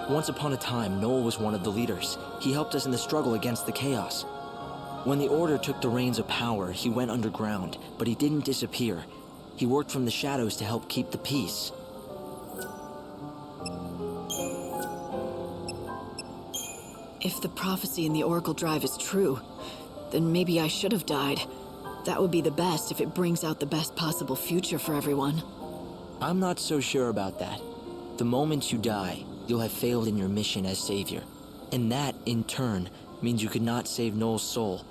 Once upon a time, Noel was one of the leaders. He helped us in the struggle against the Chaos. When the Order took the reins of power, he went underground, but he didn't disappear. He worked from the shadows to help keep the peace. If the prophecy in the Oracle Drive is true, then maybe I should have died. That would be the best if it brings out the best possible future for everyone. I'm not so sure about that. The moment you die, you'll have failed in your mission as Savior. And that, in turn, means you could not save Noel's soul.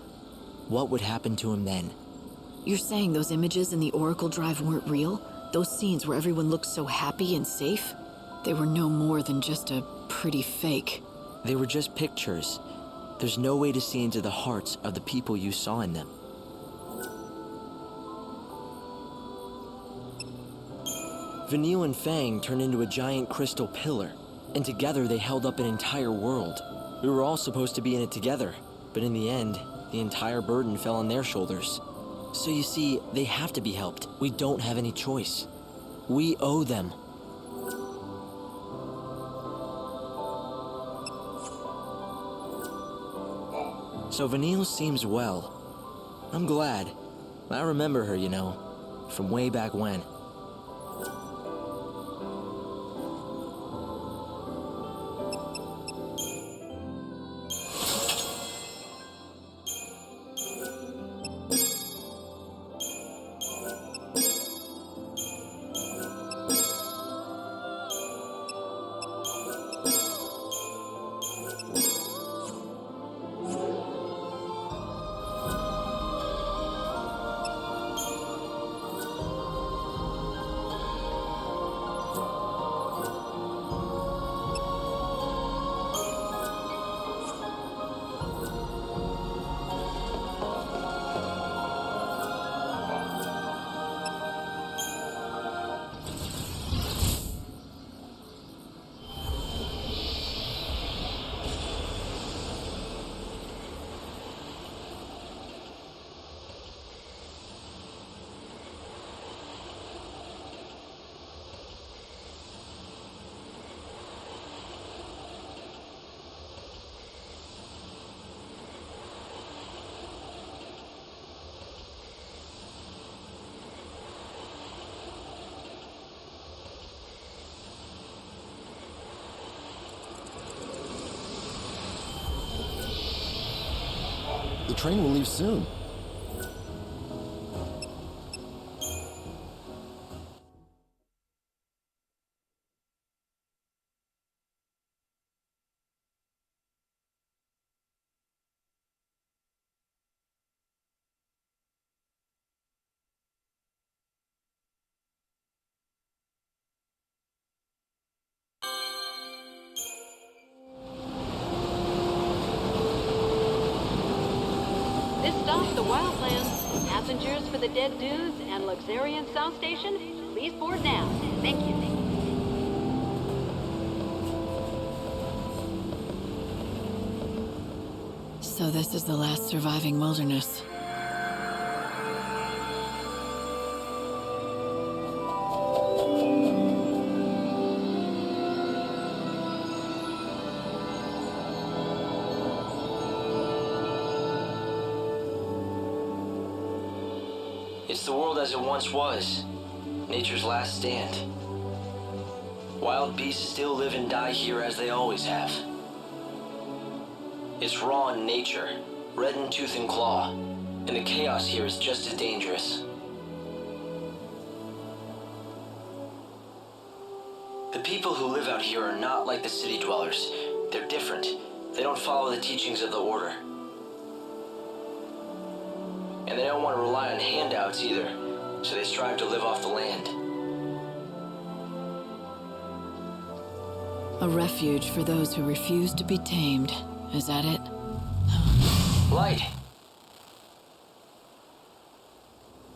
What would happen to him then? You're saying those images in the Oracle Drive weren't real? Those scenes where everyone looked so happy and safe? They were no more than just a pretty fake. They were just pictures. There's no way to see into the hearts of the people you saw in them. Vanille and Fang turned into a giant crystal pillar, and together they held up an entire world. We were all supposed to be in it together, but in the end, the entire burden fell on their shoulders. So you see, they have to be helped. We don't have any choice. We owe them. So Vanille seems well. I'm glad. I remember her, you know, from way back when. The train will leave soon. This stops the Wildlands. Passengers for the Dead Dunes and Luxarian South Station, please board now. Thank you. So this is the last surviving wilderness. It's the world as it once was. Nature's last stand. Wild beasts still live and die here as they always have. It's raw in nature, red in tooth and claw, and the chaos here is just as dangerous. The people who live out here are not like the city dwellers. They're different. They don't follow the teachings of the Order. And they don't want to rely on handouts either, so they strive to live off the land. A refuge for those who refuse to be tamed. Is that it? Light!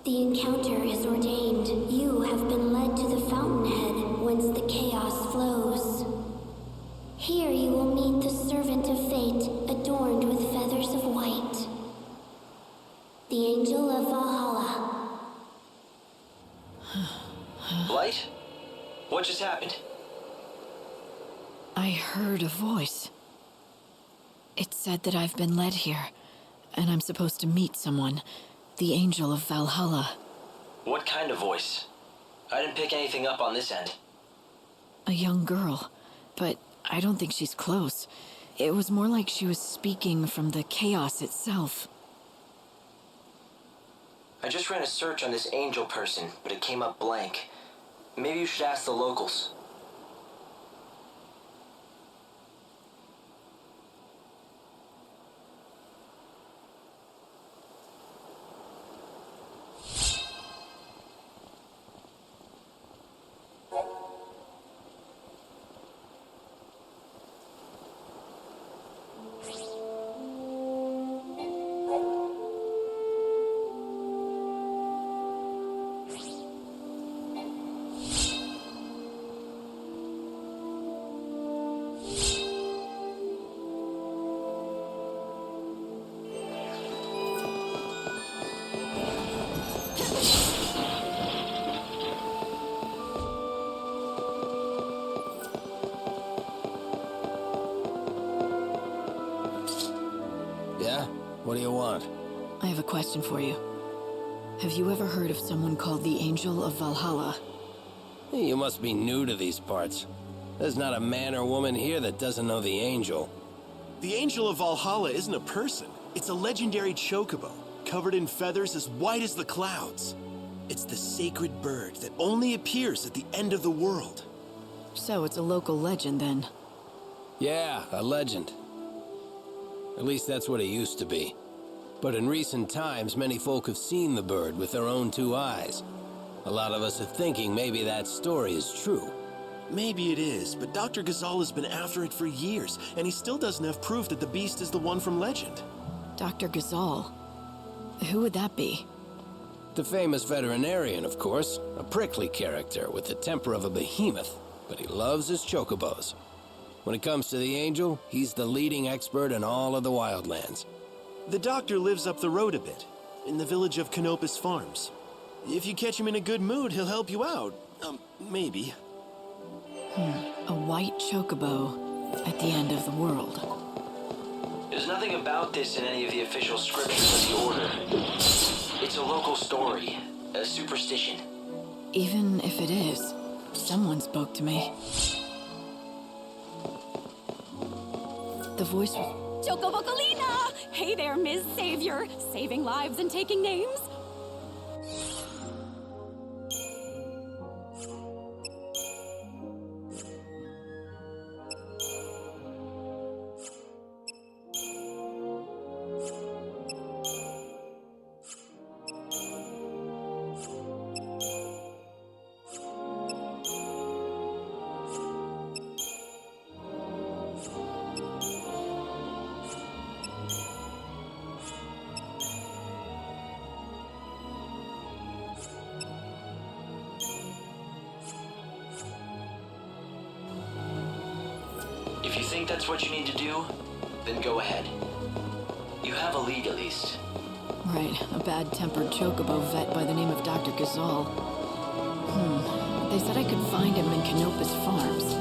The encounter is ordained. You have been led to the fountainhead, whence the chaos flows. Here you will meet the servant of fate, adorned with feathers of white. The Angel of Valhalla. Light? What just happened? I heard a voice. It said that I've been led here, and I'm supposed to meet someone, the Angel of Valhalla. What kind of voice? I didn't pick anything up on this end. A young girl, but I don't think she's close. It was more like she was speaking from the chaos itself. I just ran a search on this angel person, but it came up blank. Maybe you should ask the locals. Yeah? What do you want? I have a question for you. Have you ever heard of someone called the Angel of Valhalla? You must be new to these parts. There's not a man or woman here that doesn't know the Angel. The Angel of Valhalla isn't a person. It's a legendary chocobo, covered in feathers as white as the clouds. It's the sacred bird that only appears at the end of the world. So it's a local legend then. Yeah, a legend. At least that's what it used to be. But in recent times, many folk have seen the bird with their own two eyes. A lot of us are thinking maybe that story is true. Maybe it is, but Dr. Ghazal has been after it for years, and he still doesn't have proof that the beast is the one from legend. Dr. Ghazal? Who would that be? The famous veterinarian, of course. A prickly character with the temper of a behemoth, but he loves his chocobos. When it comes to the Angel, he's the leading expert in all of the Wildlands. The doctor lives up the road a bit, in the village of Canopus Farms. If you catch him in a good mood, he'll help you out. Maybe. A white chocobo at the end of the world. There's nothing about this in any of the official scriptures of the Order. It's a local story, a superstition. Even if it is, someone spoke to me. The voice was... Chocobocolina! Hey there, Ms. Savior. Saving lives and taking names. If you think that's what you need to do, then go ahead. You have a lead, at least. Right, a bad-tempered chocobo vet by the name of Dr. Ghazal. They said I could find him in Canopus Farms.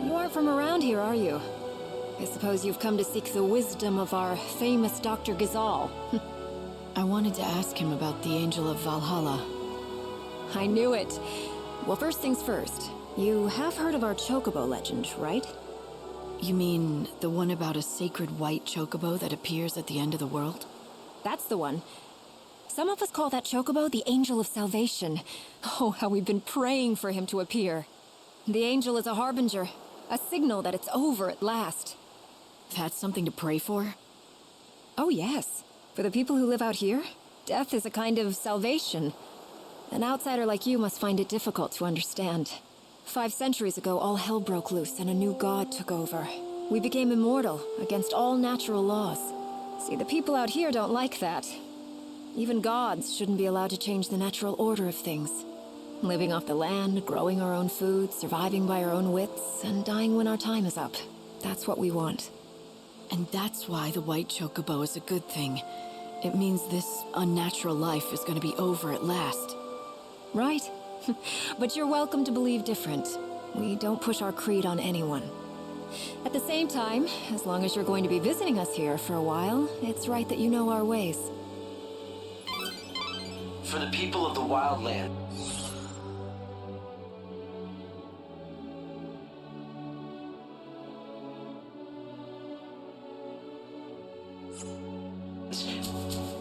You aren't from around here, are you? I suppose you've come to seek the wisdom of our famous Dr. Ghazal. I wanted to ask him about the Angel of Valhalla. I knew it. Well, first things first. You have heard of our chocobo legend, right? You mean the one about a sacred white chocobo that appears at the end of the world? That's the one. Some of us call that chocobo the Angel of Salvation. Oh, how we've been praying for him to appear. The angel is a harbinger, a signal that it's over at last. That's something to pray for? Oh, yes. For the people who live out here, death is a kind of salvation. An outsider like you must find it difficult to understand. 5 centuries ago, all hell broke loose and a new god took over. We became immortal against all natural laws. See, the people out here don't like that. Even gods shouldn't be allowed to change the natural order of things. Living off the land, growing our own food, surviving by our own wits, and dying when our time is up. That's what we want. And that's why the white chocobo is a good thing. It means this unnatural life is going to be over at last. Right. But you're welcome to believe different. We don't push our creed on anyone. At the same time, as long as you're going to be visiting us here for a while, it's right that you know our ways. For the people of the Wildland.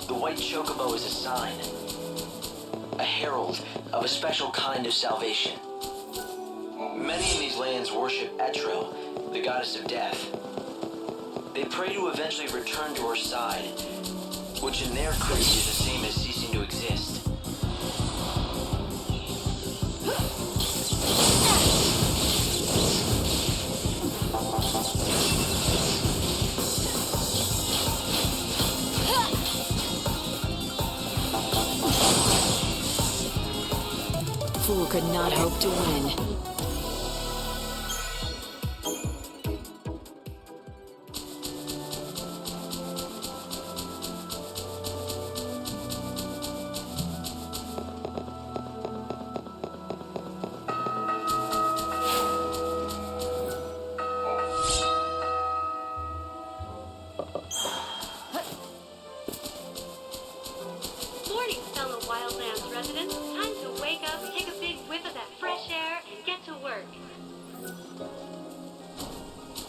The white chocobo is a sign, a herald of a special kind of salvation. Many in these lands worship Etro, the goddess of death. They pray to eventually return to her side, which in their creed is the same as ceasing to exist. Fool could not hope to win. Morning, fellow Wildlands residents. Time to wake up, take a big whiff of that fresh air, and get to work.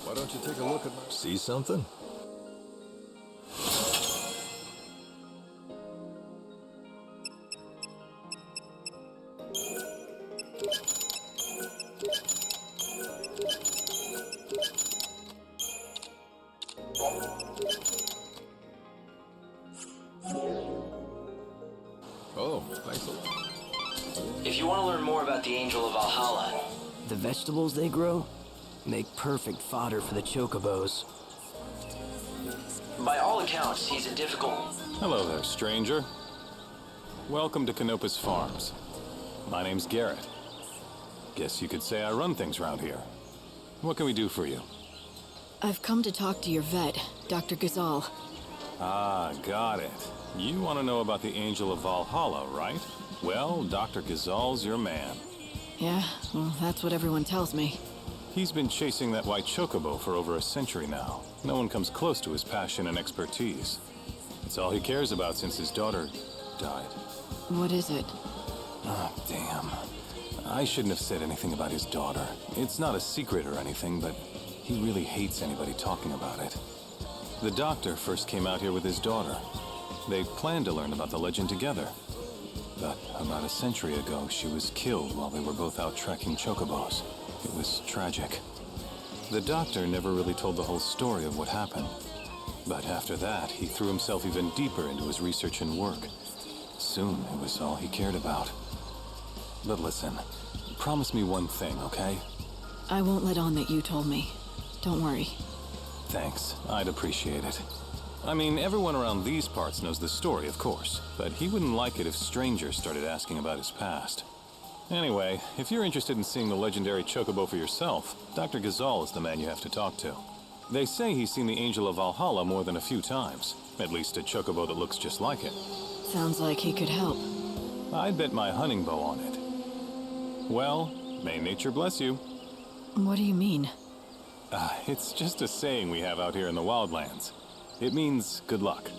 Why don't you take a look at my... See something? Oh, thanks a lot. If you want to learn more about the Angel of Valhalla, The vegetables they grow make perfect fodder for the chocobos. by all accounts, he's a difficult... Hello there, stranger. Welcome to Canopus Farms. My name's Garrett. Guess you could say I run things around here. What can we do for you? I've come to talk to your vet, Dr. Gazal. Ah, got it. You want to know about the Angel of Valhalla, right? Well, Dr. Gazal's your man. Yeah, well, that's what everyone tells me. He's been chasing that white chocobo for over a century now. No one comes close to his passion and expertise. It's all he cares about since his daughter died. What is it? Ah, damn. I shouldn't have said anything about his daughter. It's not a secret or anything, but he really hates anybody talking about it. The doctor first came out here with his daughter. They planned to learn about the legend together. But about a century ago, she was killed while they were both out trekking chocobos. It was tragic. The doctor never really told the whole story of what happened. But after that, he threw himself even deeper into his research and work. Soon, it was all he cared about. But listen, promise me one thing, okay? I won't let on that you told me. Don't worry. Thanks, I'd appreciate it. I mean, everyone around these parts knows the story, of course, but he wouldn't like it if strangers started asking about his past. Anyway, if you're interested in seeing the legendary chocobo for yourself, Dr. Gazal is the man you have to talk to. They say he's seen the Angel of Valhalla more than a few times, at least a chocobo that looks just like it. Sounds like he could help. I'd bet my hunting bow on it. Well, may nature bless you. What do you mean? It's just a saying we have out here in the Wildlands. It means good luck.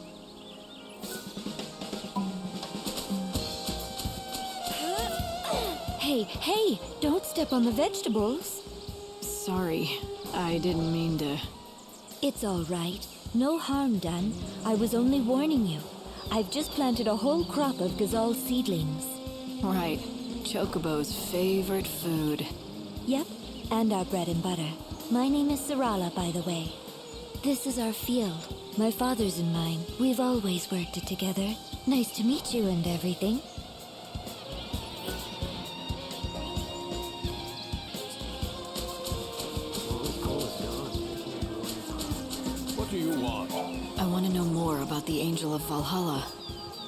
Hey, don't step on the vegetables. Sorry, I didn't mean to... It's all right. No harm done. I was only warning you. I've just planted a whole crop of Gazal seedlings. Right, Chocobo's favorite food. Yep, and our bread and butter. My name is Sarala, by the way. This is our field. My father's and mine. We've always worked it together. Nice to meet you and everything. What do you want? I want to know more about the Angel of Valhalla.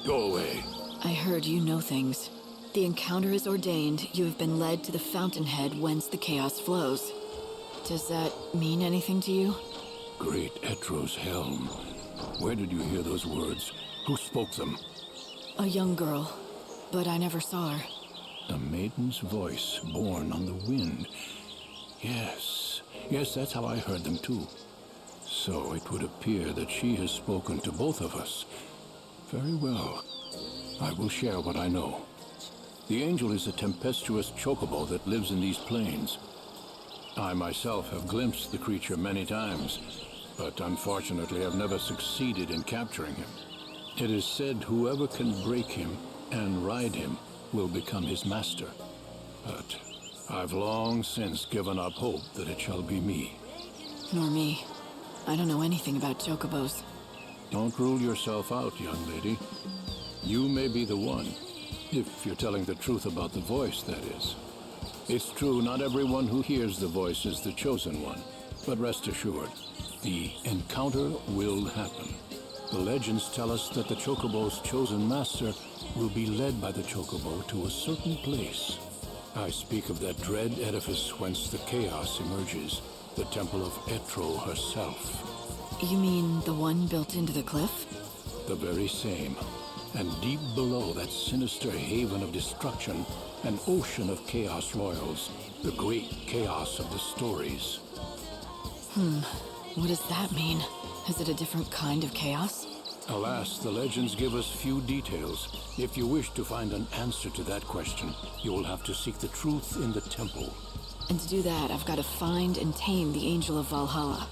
Go away. I heard you know things. The encounter is ordained. You have been led to the fountainhead whence the chaos flows. Does that mean anything to you? Great Etro's helm. Where did you hear those words? Who spoke them? A young girl, but I never saw her. A maiden's voice born on the wind. Yes. Yes, that's how I heard them too. So it would appear that she has spoken to both of us. Very well. I will share what I know. The angel is a tempestuous chocobo that lives in these plains. I myself have glimpsed the creature many times, but unfortunately have never succeeded in capturing him. It is said whoever can break him and ride him will become his master. But I've long since given up hope that it shall be me. Nor me. I don't know anything about chocobos. Don't rule yourself out, young lady. You may be the one, if you're telling the truth about the voice, that is. It's true, not everyone who hears the voice is the chosen one, but rest assured, the encounter will happen. The legends tell us that the chocobo's chosen master will be led by the chocobo to a certain place. I speak of that dread edifice whence the chaos emerges, the temple of Etro herself. You mean the one built into the cliff? The very same. And deep below that sinister haven of destruction, an ocean of chaos roils, the great chaos of the stories. What does that mean? Is it a different kind of chaos? Alas, the legends give us few details. If you wish to find an answer to that question, you will have to seek the truth in the temple. And to do that, I've got to find and tame the Angel of Valhalla.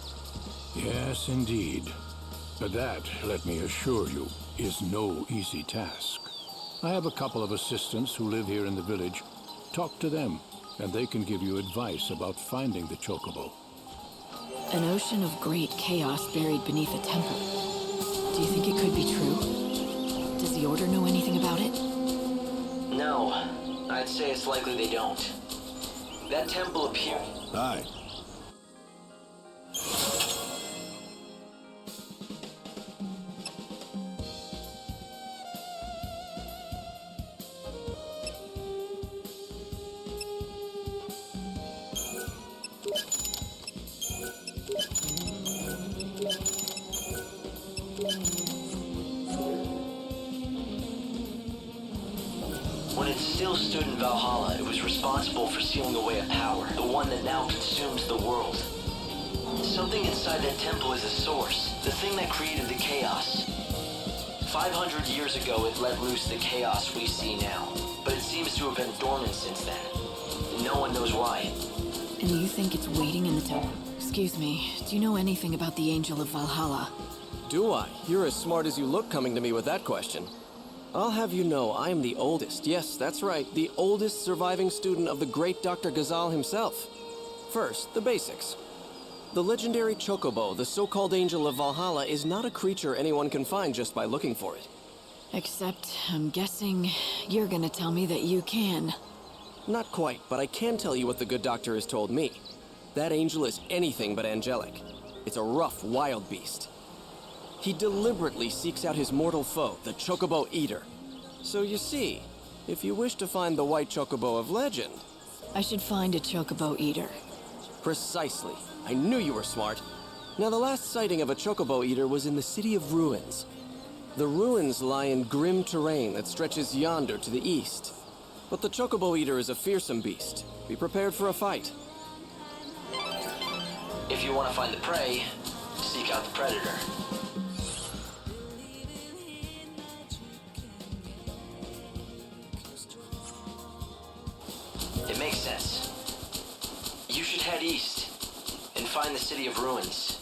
Yes, indeed. But that, let me assure you, is no easy task. I have a couple of assistants who live here in the village. Talk to them, and they can give you advice about finding the chocobo. An ocean of great chaos buried beneath a temple. Do you think it could be true? Does the Order know anything about it? No, I'd say it's likely they don't. That temple appeared. Aye. When it still stood in Valhalla, it was responsible for sealing away a power, the one that now consumes the world. Something inside that temple is the source, the thing that created the chaos. 500 years ago, it let loose the chaos we see now, but it seems to have been dormant since then. No one knows why. And you think it's waiting in the temple? Excuse me, do you know anything about the Angel of Valhalla? Do I? You're as smart as you look coming to me with that question. I'll have you know I am the oldest, yes, that's right, the oldest surviving student of the great Dr. Ghazal himself. First, the basics. The legendary Chocobo, the so-called Angel of Valhalla, is not a creature anyone can find just by looking for it. Except, I'm guessing you're gonna tell me that you can. Not quite, but I can tell you what the good doctor has told me. That angel is anything but angelic. It's a rough, wild beast. He deliberately seeks out his mortal foe, the Chocobo Eater. So you see, if you wish to find the white Chocobo of legend... I should find a Chocobo Eater. Precisely. I knew you were smart. Now, the last sighting of a Chocobo Eater was in the City of Ruins. The ruins lie in grim terrain that stretches yonder to the east. But the Chocobo Eater is a fearsome beast. Be prepared for a fight. If you want to find the prey, seek out the predator. It makes sense. You should head east and find the City of Ruins.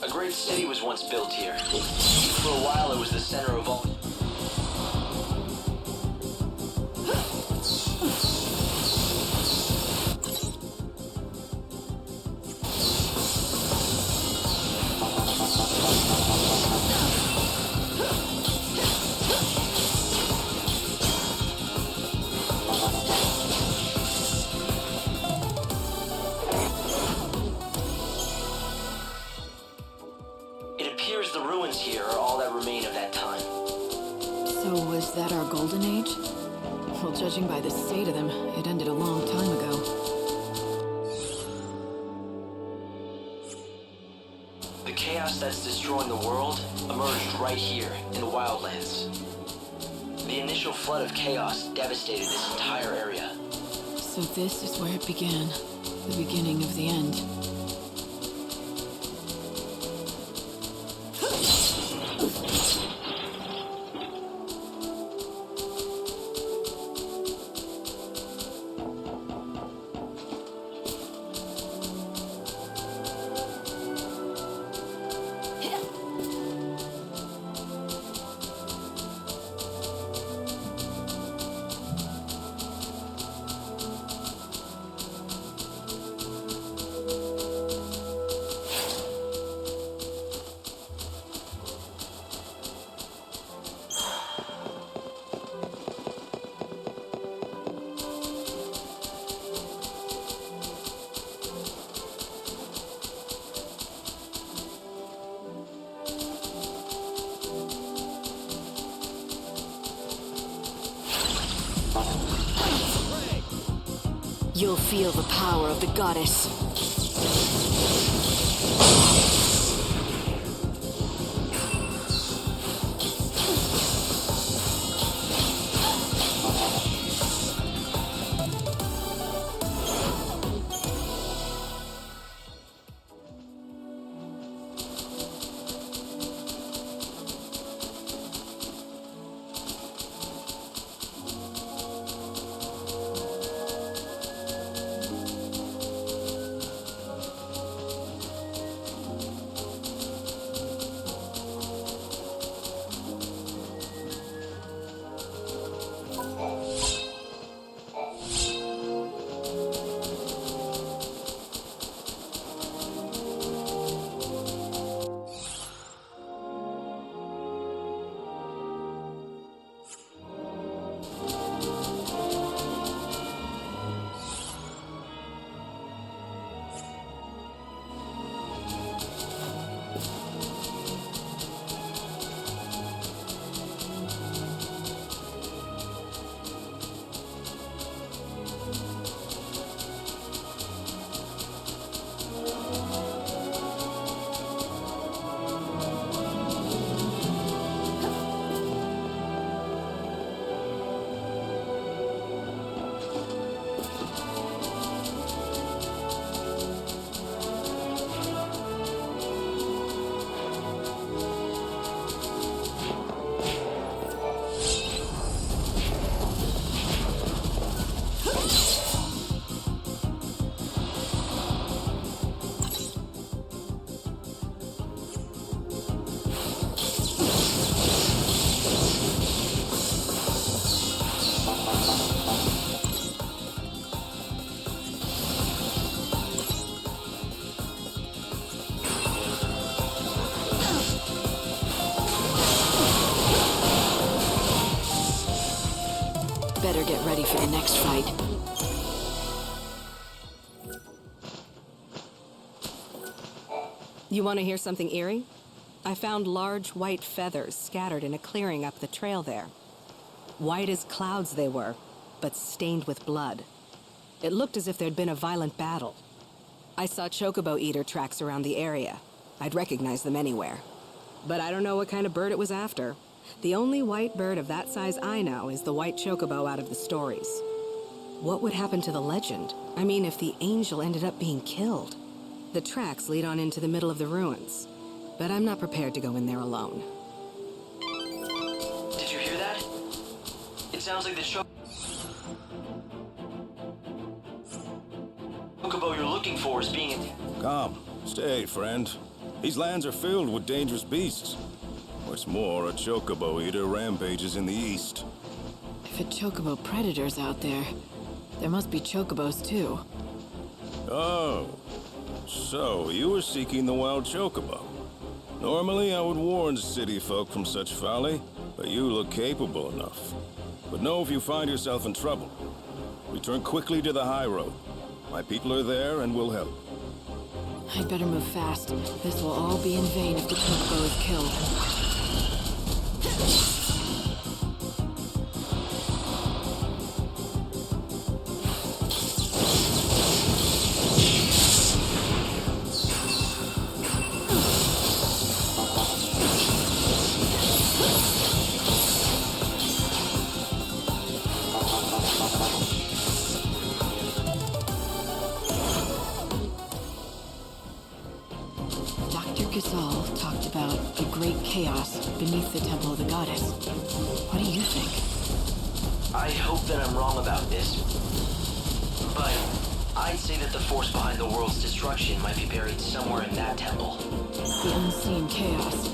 A great city was once built here. For a while, it was the center of all... It appears appears the ruins here are all that remain of that time. So was that our golden age? Well, judging by the state of them, it ended a long time ago. The chaos that's destroying the world emerged right here in the Wildlands. The initial flood of chaos devastated this entire area. So this is where it began. The beginning of the end. You'll feel the power of the goddess. Better get ready for the next fight. You want to hear something eerie? I found large white feathers scattered in a clearing up the trail there. White as clouds they were, but stained with blood. It looked as if there'd been a violent battle. I saw chocobo eater tracks around the area. I'd recognize them anywhere. But I don't know what kind of bird it was after. The only white bird of that size I know is the white chocobo out of the stories. What would happen to the legend? I mean, if the angel ended up being killed? The tracks lead on into the middle of the ruins, but I'm not prepared to go in there alone. Did you hear that? It sounds like the chocobo you're looking for is being attacked. Come, stay, friend. These lands are filled with dangerous beasts. What's more, a chocobo eater rampages in the east. If a chocobo predator's out there, there must be chocobos too. Oh, so you were seeking the wild chocobo. Normally, I would warn city folk from such folly, but you look capable enough. But know if you find yourself in trouble, return quickly to the high road. My people are there and will help. I'd better move fast. This will all be in vain if the chocobo is killed. Dr. Gazal talked about a great chaos beneath the Temple of the Goddess. What do you think? I hope that I'm wrong about this, but I'd say that the force behind the world's destruction might be buried somewhere in that temple. The unseen chaos.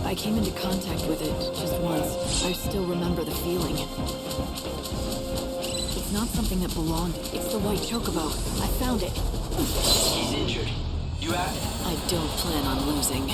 I came into contact with it just once. I still remember the feeling. It's not something that belonged. It's the white chocobo. I found it. He's injured. You have... I don't plan on losing.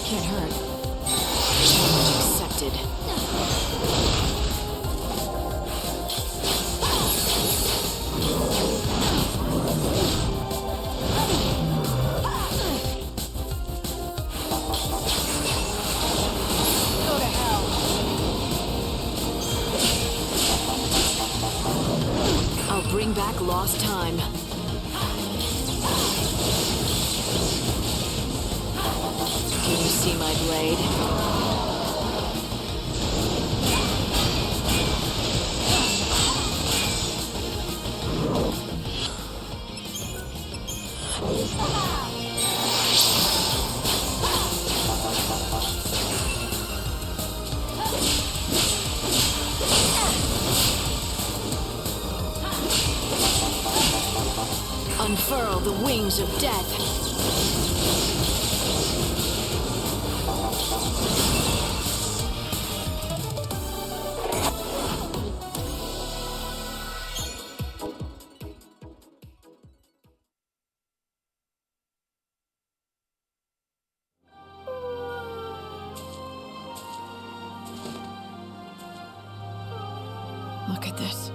Can't hurt. Challenge accepted. Go to hell. I'll bring back lost time. Can you see my blade? Unfurl the wings of death. Look at this.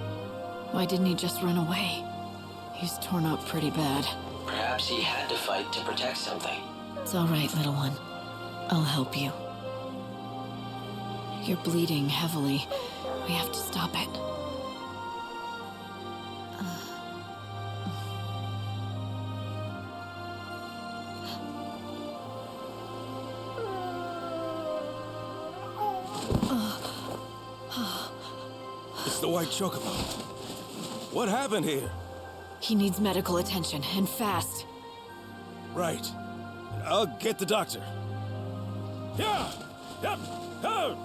Why didn't he just run away? He's torn up pretty bad. Perhaps he had to fight to protect something. It's all right, little one. I'll help you. You're bleeding heavily. We have to stop it. It's the white chocobo. What happened here? He needs medical attention, and fast. Right. I'll get the doctor. Yeah! Yep! Oh!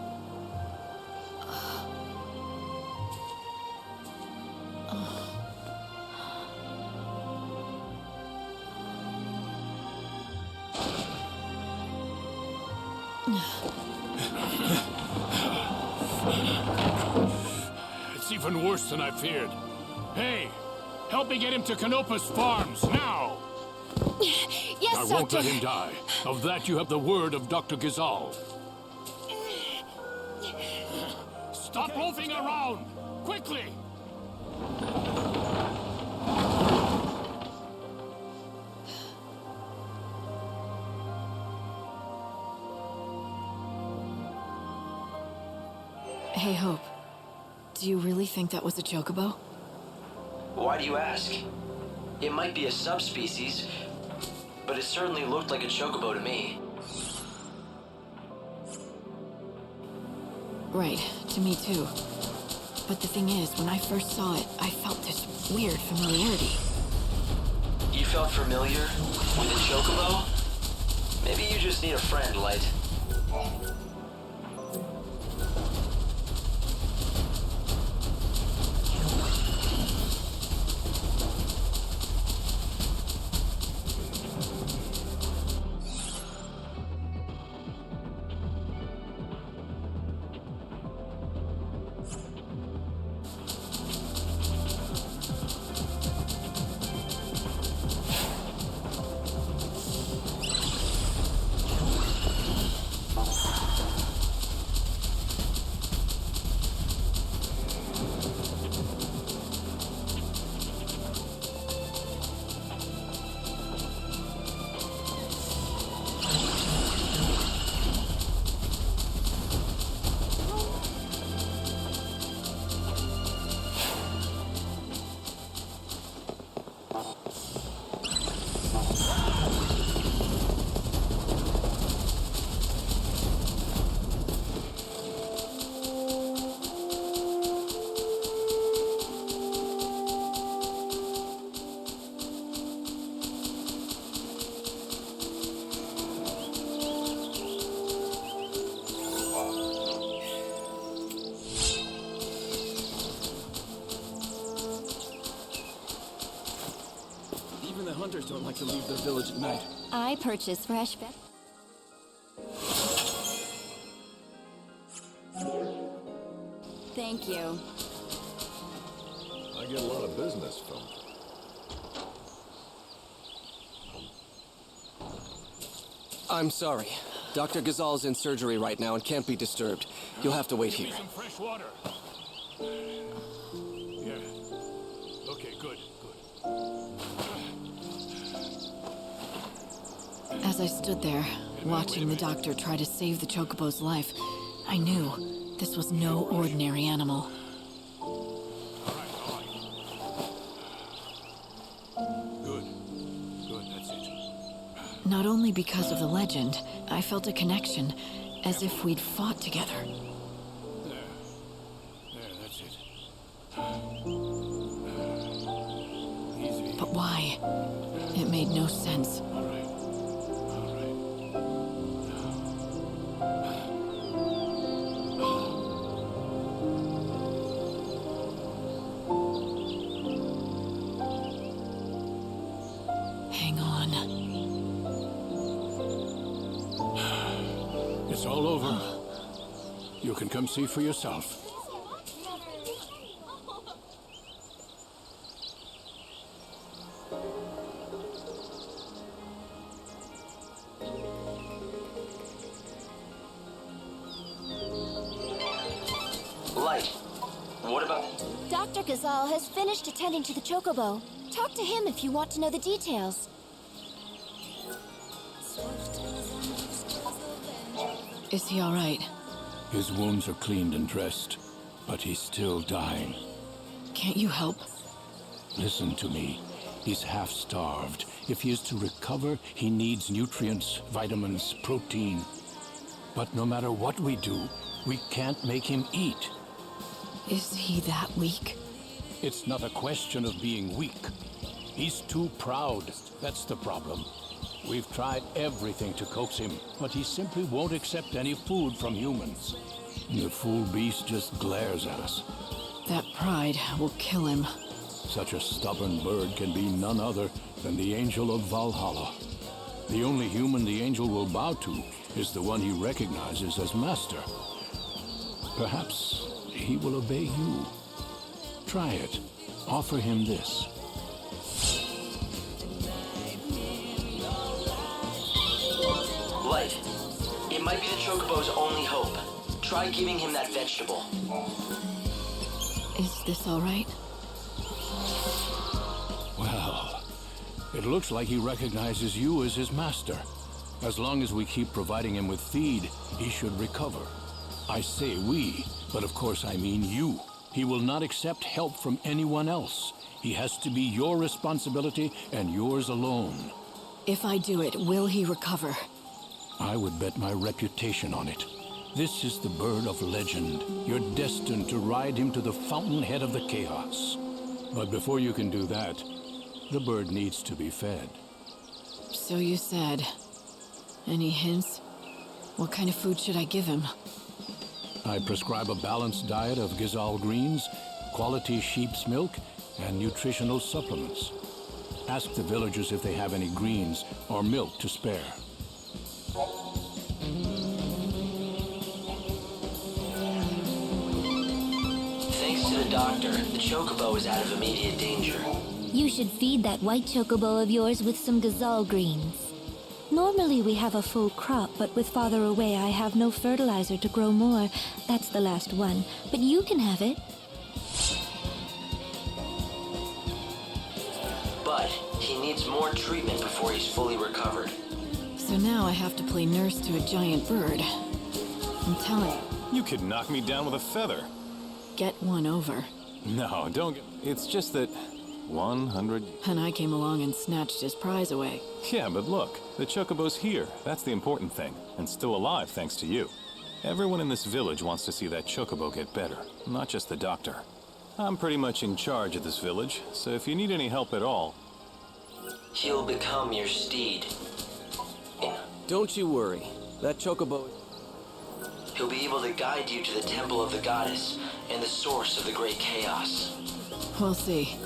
It's even worse than I feared. Hey, help me get him to Canopus Farms, now! Yes, I won't let him die. Of that you have the word of Dr. Gazal. Stop loafing around! Quickly! Hey, Hope. Do you really think that was a chocobo? Why do you ask? It might be a subspecies, but it certainly looked like a chocobo to me. Right, to me too. But the thing is, when I first saw it, I felt this weird familiarity. You felt familiar with a chocobo? Maybe you just need a friend, Light. Hunters don't like to leave their village at night. I purchase fresh Thank you. I get a lot of business from I'm sorry. Dr. Gazal's in surgery right now and can't be disturbed. You'll have to wait here. Some fresh water. Yeah. Okay, good. As I stood there, watching the doctor try to save the chocobo's life, I knew this was no ordinary animal. Good, that's it. Not only because of the legend, I felt a connection, as if we'd fought together. There, that's it. But why? It made no sense. Hang on. It's all over. You can come see for yourself. Light, what about... Dr. Gazal has finished attending to the chocobo. Talk to him if you want to know the details. Is he all right? His wounds are cleaned and dressed, but he's still dying. Can't you help? Listen to me. He's half-starved. If he is to recover, he needs nutrients, vitamins, protein. But no matter what we do, we can't make him eat. Is he that weak? It's not a question of being weak. He's too proud. That's the problem. We've tried everything to coax him, but he simply won't accept any food from humans. The fool beast just glares at us. That pride will kill him. Such a stubborn bird can be none other than the Angel of Valhalla. The only human the angel will bow to is the one he recognizes as master. Perhaps he will obey you. Try it. Offer him this. Light. It might be the Chocobo's only hope. Try giving him that vegetable. Is this all right? Well, it looks like he recognizes you as his master. As long as we keep providing him with feed, he should recover. I say we, but of course I mean you. He will not accept help from anyone else. He has to be your responsibility and yours alone. If I do it, will he recover? I would bet my reputation on it. This is the bird of legend. You're destined to ride him to the fountainhead of the chaos. But before you can do that, the bird needs to be fed. So you said. Any hints? What kind of food should I give him? I prescribe a balanced diet of Gizal greens, quality sheep's milk, and nutritional supplements. Ask the villagers if they have any greens or milk to spare. Thanks to the doctor, the Chocobo is out of immediate danger. You should feed that white chocobo of yours with some Gazal greens. Normally we have a full crop, but with Father away I have no fertilizer to grow more. That's the last one. But you can have it. But he needs more treatment before he's fully recovered. So now I have to play nurse to a giant bird. I'm telling you. You could knock me down with a feather. Get one over. No, don't get... It's just that... 100... And I came along and snatched his prize away. Yeah, but look, the Chocobo's here. That's the important thing. And still alive, thanks to you. Everyone in this village wants to see that Chocobo get better, not just the doctor. I'm pretty much in charge of this village, so if you need any help at all... He'll become your steed. Don't you worry. That Chocobo... He'll be able to guide you to the temple of the goddess and the source of the great chaos. We'll see.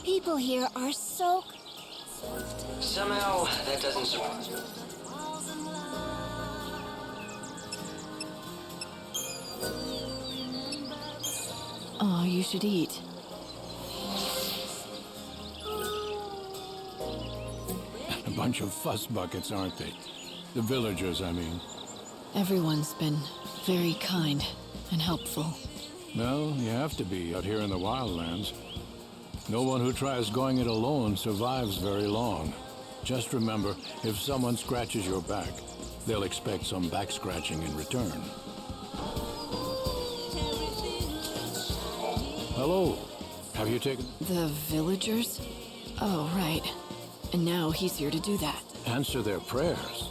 People here are so... Somehow, that doesn't surprise me. Oh, you should eat. A bunch of fuss buckets, aren't they? The villagers, I mean. Everyone's been very kind and helpful. Well, you have to be out here in the wildlands. No one who tries going it alone survives very long. Just remember, if someone scratches your back, they'll expect some back scratching in return. Hello. Have you taken... The villagers? Oh, right. And now he's here to do that. Answer their prayers?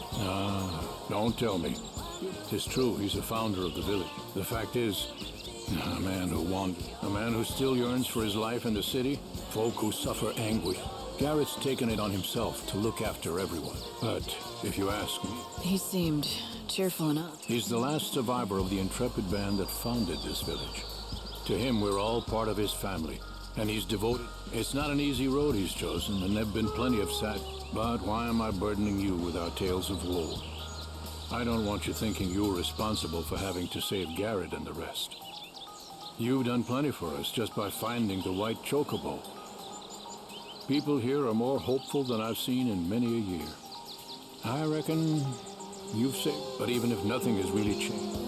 Don't tell me. It's true, he's the founder of the village. The fact is, a man who wandered, a man who still yearns for his life in the city, folk who suffer anguish. Garrett's taken it on himself to look after everyone. But if you ask me... He seemed cheerful enough. He's the last survivor of the intrepid band that founded this village. To him, we're all part of his family, and he's devoted. It's not an easy road he's chosen, and there've been plenty of sad... But why am I burdening you with our tales of woe? I don't want you thinking you're responsible for having to save Garrett and the rest. You've done plenty for us just by finding the white Chocobo. People here are more hopeful than I've seen in many a year. I reckon you've saved, but even if nothing has really changed,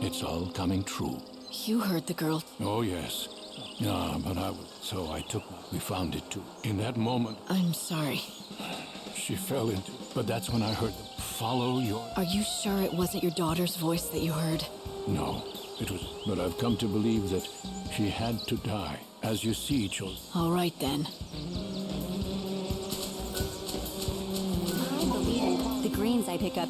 it's all coming true. You heard the girl. Oh, yes. But so I took... We found it, too. In that moment... I'm sorry. She fell into... But that's when I heard them. Follow your... Are you sure it wasn't your daughter's voice that you heard? No, it was... But I've come to believe that she had to die. As you see, children. All right, then. I believe it. The greens I pick up...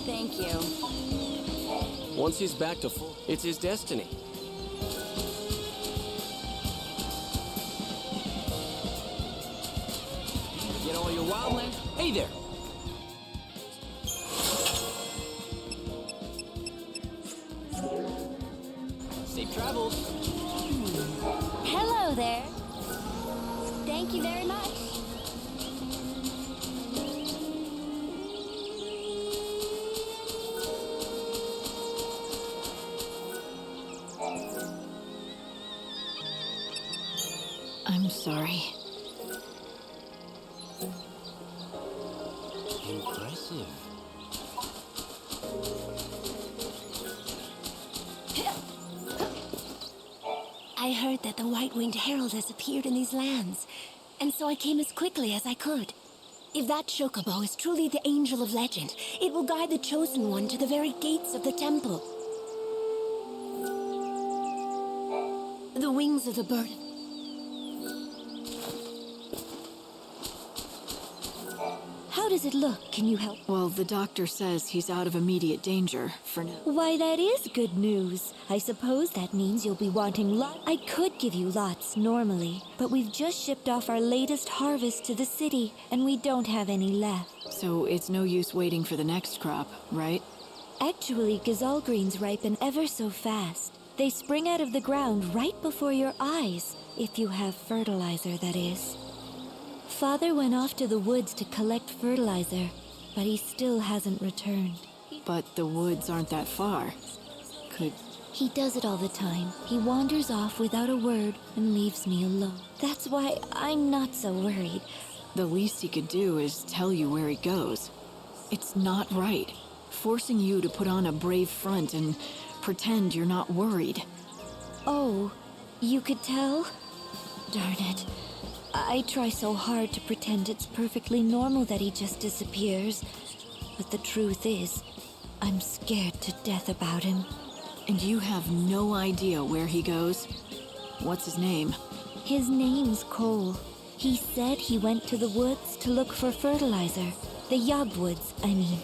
Thank you. Once he's back to full, it's his destiny. Get all your wildland. Hey there! Safe travels. Hello there. Thank you very much. I'm sorry. Impressive. I heard that the White-Winged Herald has appeared in these lands, and so I came as quickly as I could. If that chocobo is truly the Angel of Legend, it will guide the Chosen One to the very gates of the temple. The wings of the bird. How does it look? Can you help? Well, the doctor says he's out of immediate danger for now. Why, that is good news. I suppose that means you'll be wanting lots. I could give you lots normally, but we've just shipped off our latest harvest to the city, and we don't have any left. So it's no use waiting for the next crop, right? Actually, Gazal greens ripen ever so fast. They spring out of the ground right before your eyes, if you have fertilizer, that is. Father went off to the woods to collect fertilizer, but he still hasn't returned. But the woods aren't that far. He does it all the time. He wanders off without a word and leaves me alone. That's why I'm not so worried. The least he could do is tell you where he goes. It's not right. Forcing you to put on a brave front and pretend you're not worried. Oh, you could tell? Darn it. I try so hard to pretend it's perfectly normal that he just disappears. But the truth is, I'm scared to death about him. And you have no idea where he goes? What's his name? His name's Cole. He said he went to the woods to look for fertilizer. The Yog Woods, I mean.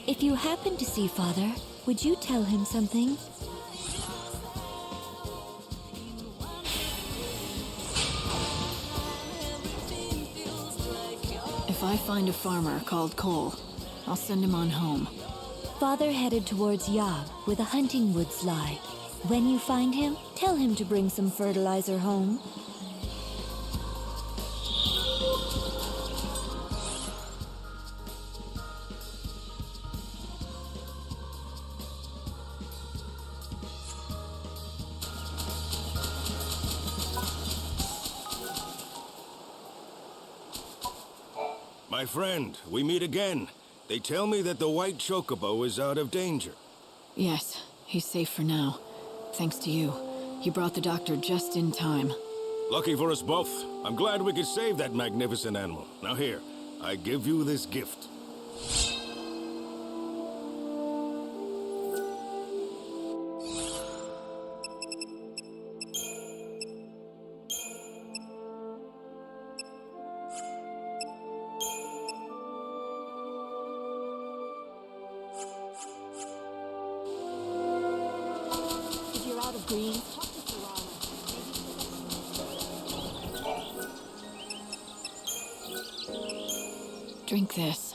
If you happen to see Father, would you tell him something? If I find a farmer called Cole, I'll send him on home. Father headed towards Yog, where the hunting woods lie. When you find him, tell him to bring some fertilizer home. My friend, we meet again. They tell me that the white chocobo is out of danger. Yes, he's safe for now. Thanks to you. You brought the doctor just in time. Lucky for us both. I'm glad we could save that magnificent animal. Now here, I give you this gift. If you're out of greens, talk to Serana. Drink this.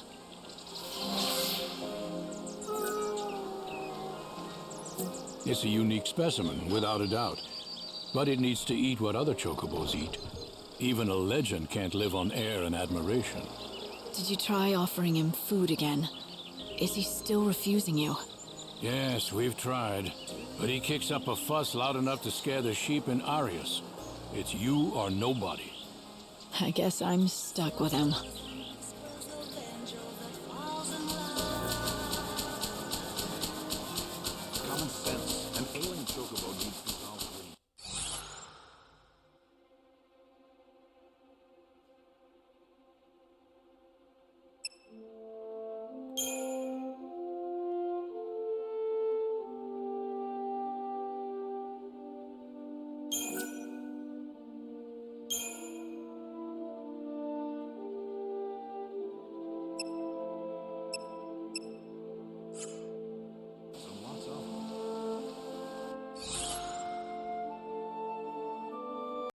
It's a unique specimen, without a doubt. But it needs to eat what other chocobos eat. Even a legend can't live on air and admiration. Did you try offering him food again? Is he still refusing you? Yes, we've tried. But he kicks up a fuss loud enough to scare the sheep in Arius. It's you or nobody. I guess I'm stuck with him.